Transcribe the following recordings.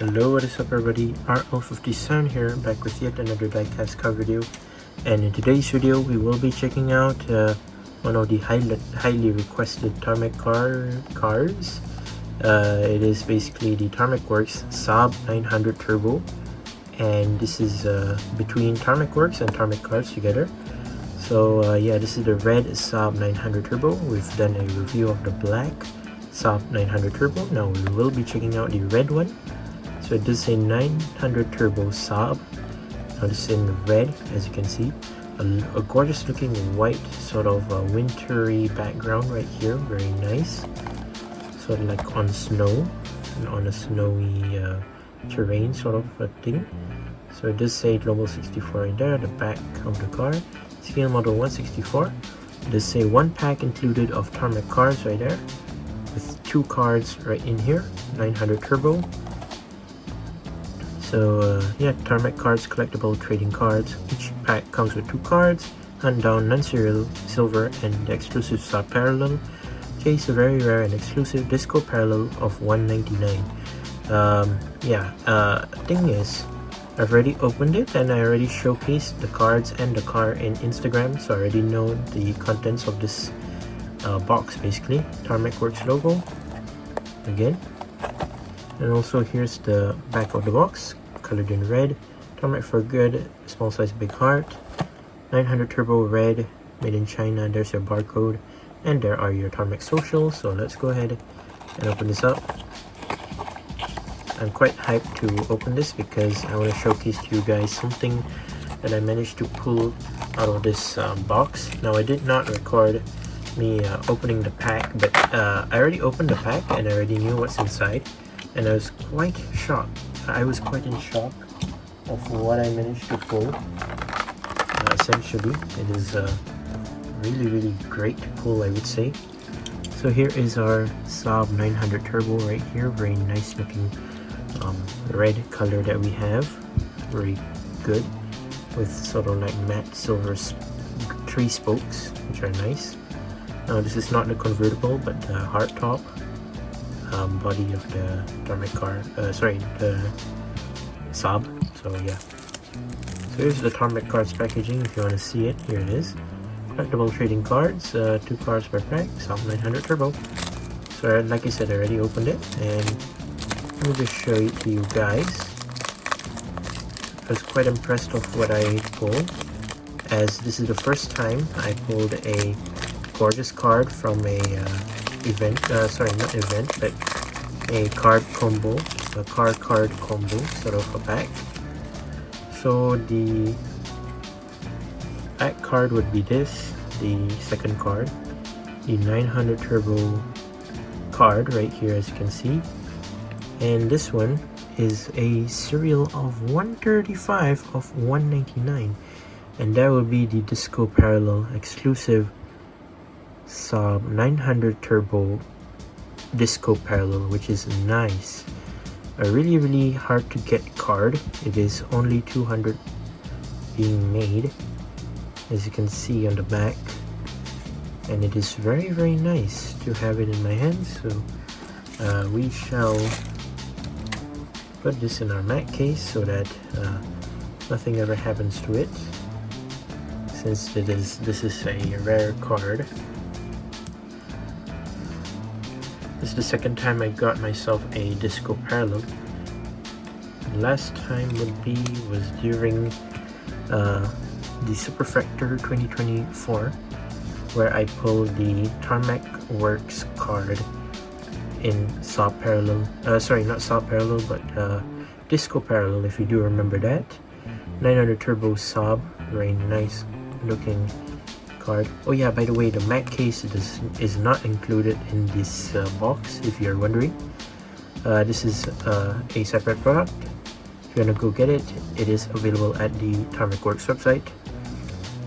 Hello, what is up everybody, RL57 here, back with yet another diecast car video. And in today's video we will be checking out one of the highly requested Tarmac cards. It is basically the Tarmacworks Saab 900 Turbo, and this is between Tarmacworks and Tarmaccards together. So yeah, this is the red Saab 900 Turbo. We've done a review of the black Saab 900 Turbo. Now we will be checking out the red one. So it does say 900 Turbo Saab. Now this is in red, as you can see. A gorgeous looking white sort of wintry background right here, very nice. Sort of like on snow, and on a snowy terrain sort of a thing. So it does say Global 64 in there, the back of the car. Scale model 164. It does say one pack included of Tarmac cards right there, with two cards right in here, 900 Turbo. So yeah, Tarmac Cards collectible trading cards. Each pack comes with two cards, hand down non-serial silver and the exclusive Saab parallel case, a very rare and exclusive disco parallel of $199. Thing is, I've already opened it and I already showcased the cards and the car in Instagram, so I already know the contents of this box. Basically, Tarmacworks logo again, and also here's the back of the box, colored in red. Tarmac for good, small size big heart, 900 Turbo red, made in China. There's your barcode, and there are your Tarmac socials. So let's go ahead and open this up. I'm quite hyped to open this because I want to showcase to you guys something that I managed to pull out of this box. Now I did not record me opening the pack, but I already opened the pack and I already knew what's inside, and I was quite shocked. I was quite in shock of what I managed to pull. Essentially, it is a really great pull, I would say. So here is our Saab 900 Turbo right here, very nice looking red color that we have, very good, with sort of like matte silver three spokes, which are nice. Now this is not the convertible, but the hardtop body of the Tarmac car, the Saab. So yeah, so here's the Tarmac Cards packaging. If you want to see it, here it is. Collectible trading cards, two cards per pack, Saab 900 Turbo. So like I said, I already opened it, and let me just show it to you guys. I was quite impressed of what I pulled, as this is the first time I pulled a gorgeous card from a a card combo, a card combo sort of a pack. So the back card would be this, the second card, the 900 Turbo card right here, as you can see. And this one is a serial of 135 of 199, and that will be the disco parallel exclusive Saab 900 Turbo disco parallel, which is nice. A really hard to get card. It is only 200 being made, as you can see on the back, and it is very nice to have it in my hands. So we shall put this in our mat case so that nothing ever happens to it, since this is a rare card. This is the second time I got myself a disco parallel. Last time was during the Superfactor 2024, where I pulled the Tarmacworks card in Saab parallel, not Saab parallel, but disco parallel, if you do remember that. 900 Turbo Saab, very nice looking card. Oh yeah, by the way, the mat case is not included in this box, if you're wondering. This is a separate product. If you want to go get it, it is available at the Tarmacworks website.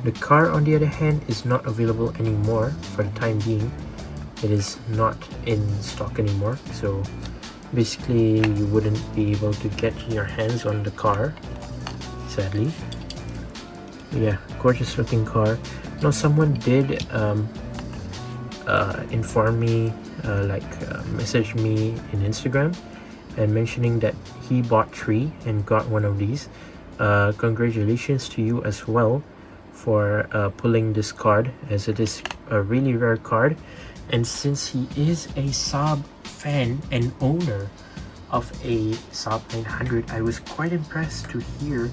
The car, on the other hand, is not available anymore for the time being. It is not in stock anymore, so basically you wouldn't be able to get your hands on the car, sadly. Yeah, gorgeous looking car. Now someone did inform me, message me in Instagram, and mentioning that he bought 3 and got one of these. Congratulations to you as well for pulling this card, as it is a really rare card. And since he is a Saab fan and owner of a Saab 900, I was quite impressed to hear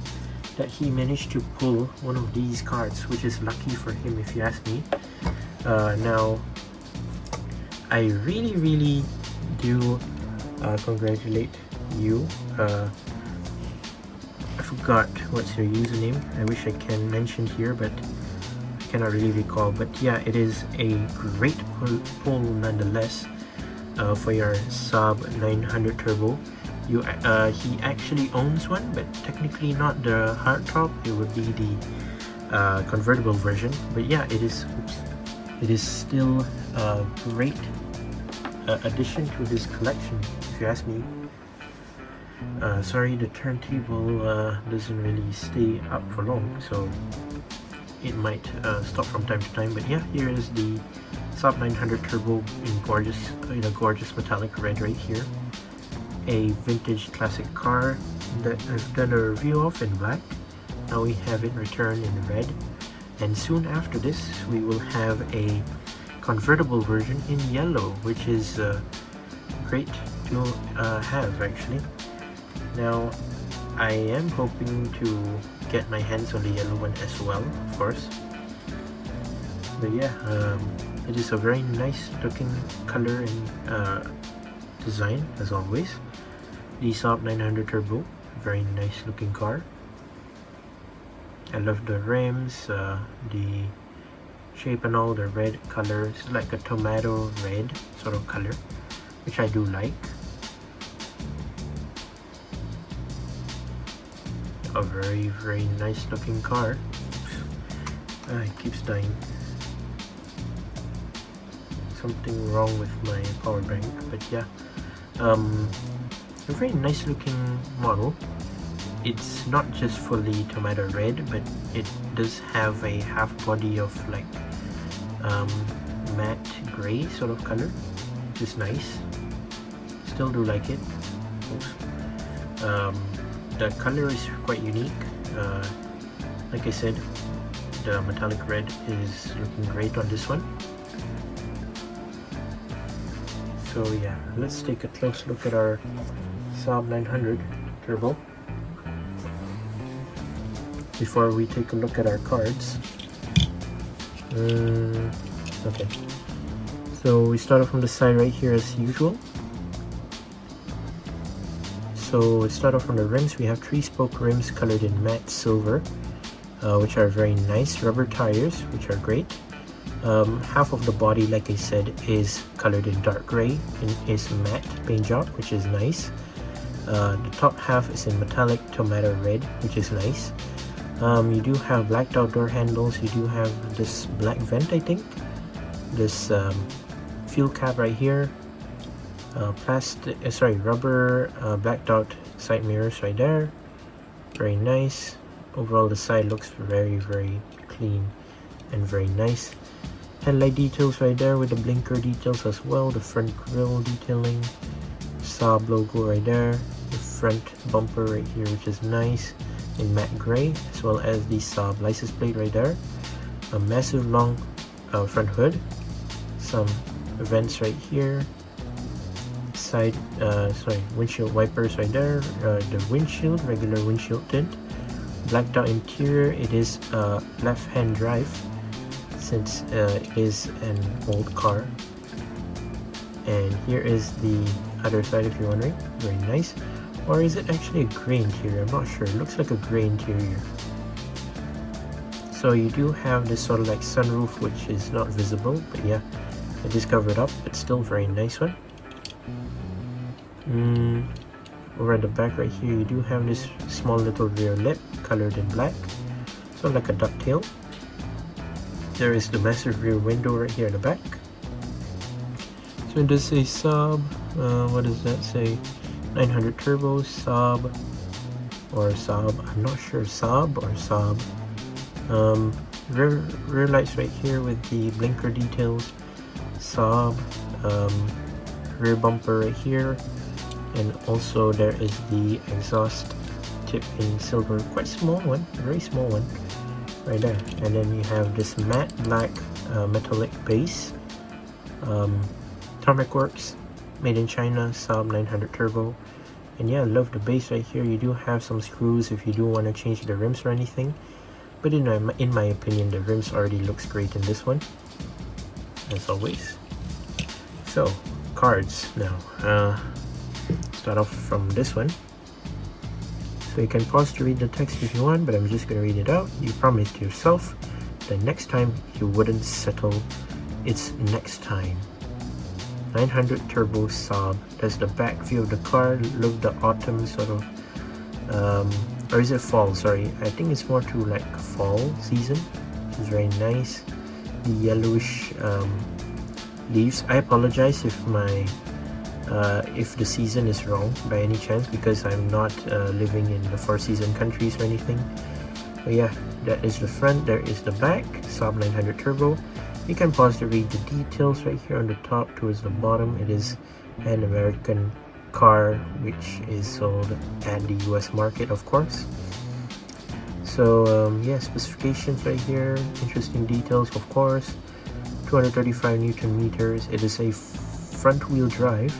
that he managed to pull one of these cards, which is lucky for him if you ask me. Now, I really do congratulate you. I forgot what's your username. I wish I can mention here, but I cannot really recall. But yeah, it is a great pull nonetheless for your Saab 900 Turbo. He actually owns one, but technically not the hardtop. It would be the convertible version. But yeah, it is still a great addition to his collection, if you ask me. Sorry, the turntable doesn't really stay up for long, so it might stop from time to time. But yeah, here is the Saab 900 Turbo in a gorgeous metallic red right here. A vintage classic car that I've done a review of in black. Now we have it returned in red, and soon after this we will have a convertible version in yellow, which is great to have actually. Now I am hoping to get my hands on the yellow one as well, of course. But yeah, it is a very nice looking color and design as always. The Saab 900 Turbo, very nice looking car. I love the rims, the shape and all, the red color. It's like a tomato red sort of color, which I do like. A very nice looking car. It keeps dying. Something wrong with my power bank, but yeah. A very nice looking model. It's not just fully tomato red, but it does have a half body of like matte gray sort of color, which is nice. Still do like it. The color is quite unique. Like I said, the metallic red is looking great on this one. So yeah, let's take a close look at our Saab 900 Turbo before we take a look at our cards. Okay, so we start off from the side right here as usual. So let's start off from the rims. We have 3-spoke rims colored in matte silver, which are very nice. Rubber tires, which are great. Half of the body, like I said, is colored in dark gray and is matte paint job, which is nice. The top half is in metallic tomato red, which is nice. You do have blacked out door handles. You do have this black vent, I think. This fuel cap right here. Rubber blacked out side mirrors right there. Very nice. Overall, the side looks very clean and very nice. Headlight details right there with the blinker details as well. The front grille detailing, Saab logo right there. The front bumper right here, which is nice in matte gray, as well as the Saab license plate right there. A massive long front hood. Some vents right here. Windshield wipers right there. The windshield, regular windshield tint. Blacked out interior. It is left-hand drive, since it is an old car. And here is the other side, if you're wondering. Very nice. Or is it actually a gray interior? I'm not sure. It looks like a gray interior. So you do have this sort of like sunroof, which is not visible, but yeah, it is covered up, but still very nice one. Over at the back right here, you do have this small little rear lip colored in black, sort of like a ducktail. There is the massive rear window right here in the back. So it does say Saab. What does that say? 900 Turbo, Saab, or Saab. I'm not sure, Saab or Saab. Rear lights right here with the blinker details. Saab. Rear bumper right here. And also there is the exhaust tip in silver, quite small one, very small one right there. And then you have this matte black metallic base, Tarmacworks, made in China, Saab 900 turbo. And yeah, I love the base right here. You do have some screws if you do want to change the rims or anything, but in my opinion, the rims already looks great in this one, as always. So cards now. Start off from this one. So you can pause to read the text if you want, but I'm just going to read it out. You promised yourself that next time you wouldn't settle. It's next time. 900 turbo Saab. That's the back view of the car. Look, the autumn sort of, or is it fall? Sorry, I think it's more to like fall season. It's very nice. The yellowish leaves. I apologize if my if the season is wrong by any chance, because I'm not living in the 4-season countries or anything. But yeah, that is the front, there is the back, Saab 900 turbo. You can pause to read the details right here on the top towards the bottom. It is an American car which is sold at the US market, of course. So yeah, specifications right here, interesting details, of course. 235 Newton meters. It is a front wheel drive,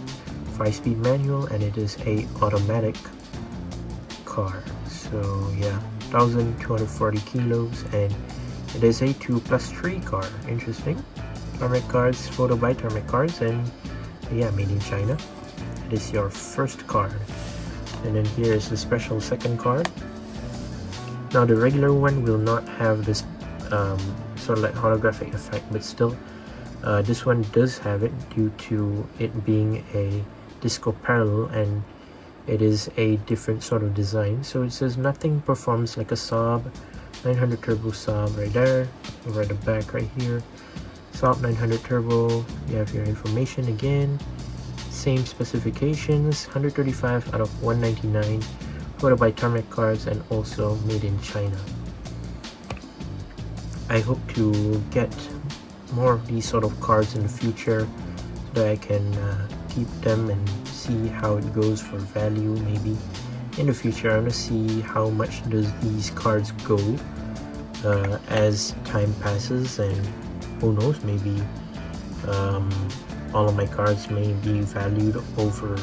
5-speed manual, and it is a automatic car. So yeah, 1240 kilos, and it is a 2+3 car. Interesting. Tarmaccards, photo by Tarmaccards, and yeah, made in China. It is your first card. And then here is the special second card. Now the regular one will not have this sort of like holographic effect, but still this one does have it due to it being a disco parallel, and it is a different sort of design. So it says nothing performs like a Saab 900 turbo Saab right there, over at the back right here. Saab 900 turbo, you have your information again, same specifications, 135 out of 199, photo by Tarmaccards, and also made in China. I hope to get more of these sort of cards in the future so that I can keep them and see how it goes for value. Maybe in the future I want to see how much does these cards go as time passes, and who knows, maybe all of my cards may be valued over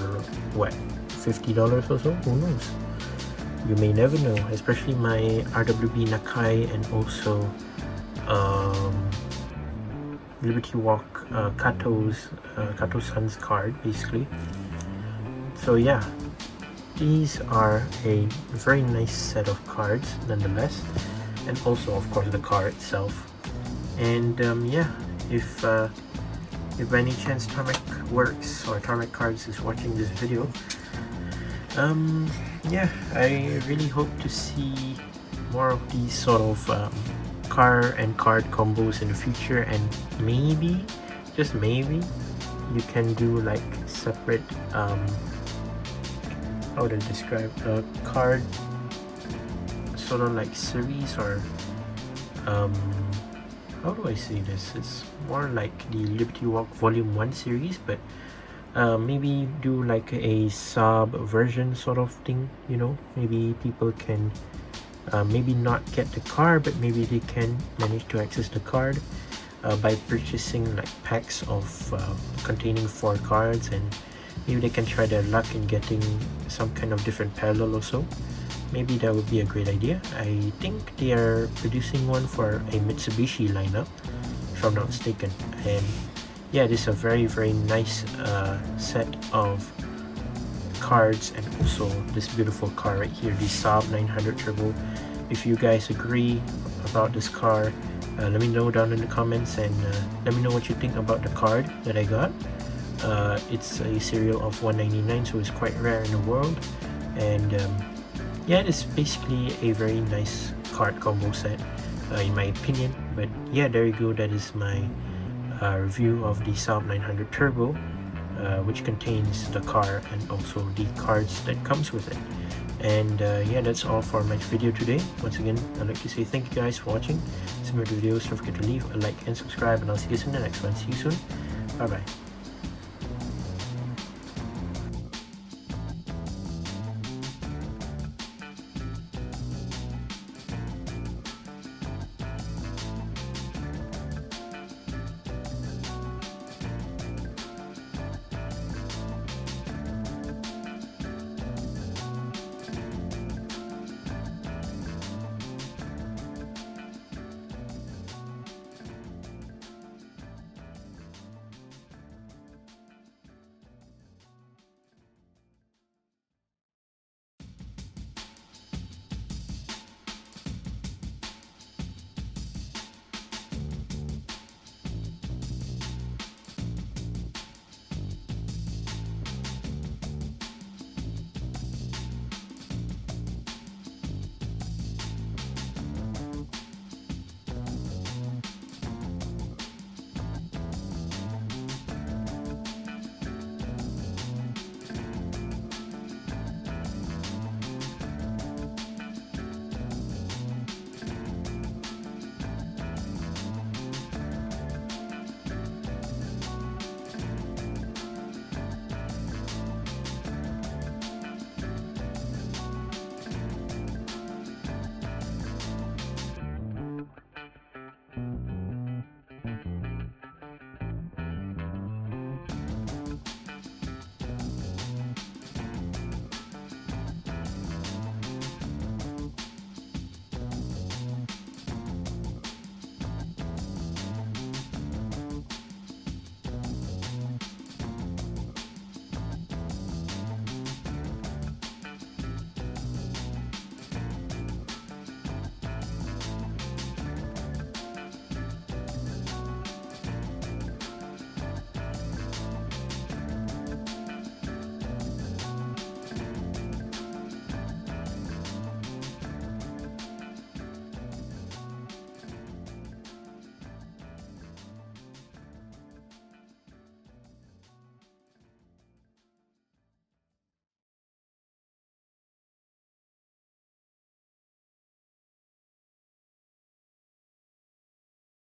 what, $50 or so, who knows. You may never know, especially my RWB Nakai and also Liberty Walk Kato's-san's card, basically. So yeah, these are a very nice set of cards nonetheless, and also of course the car itself. And yeah, if by any chance Tarmacworks or Tarmaccards is watching this video, yeah, I really hope to see more of these sort of car and card combos in the future, and maybe, just maybe, you can do like separate how would I describe a card sort of like series, or how do I say this, it's more like the Liberty Walk Volume 1 series, but maybe do like a Saab version sort of thing, you know. Maybe people can maybe not get the car, but maybe they can manage to access the card by purchasing like packs of containing 4 cards, and maybe they can try their luck in getting some kind of different parallel or so. Maybe that would be a great idea. I think they are producing one for a Mitsubishi lineup, if I'm not mistaken. And yeah, this is a very, very nice set of cards, and also this beautiful car right here, the Saab 900 turbo. If you guys agree about this car, let me know down in the comments, and let me know what you think about the card that I got. It's a serial of 199, so it's quite rare in the world, and yeah, it's basically a very nice card combo set in my opinion. But yeah, there you go, that is my review of the Saab 900 turbo, which contains the car and also the cards that comes with it. And yeah, that's all for my video today. Once again, I'd like to say thank you guys for watching. Similar videos, don't forget to leave a like and subscribe, and I'll see you in the next one. See you soon. Bye bye.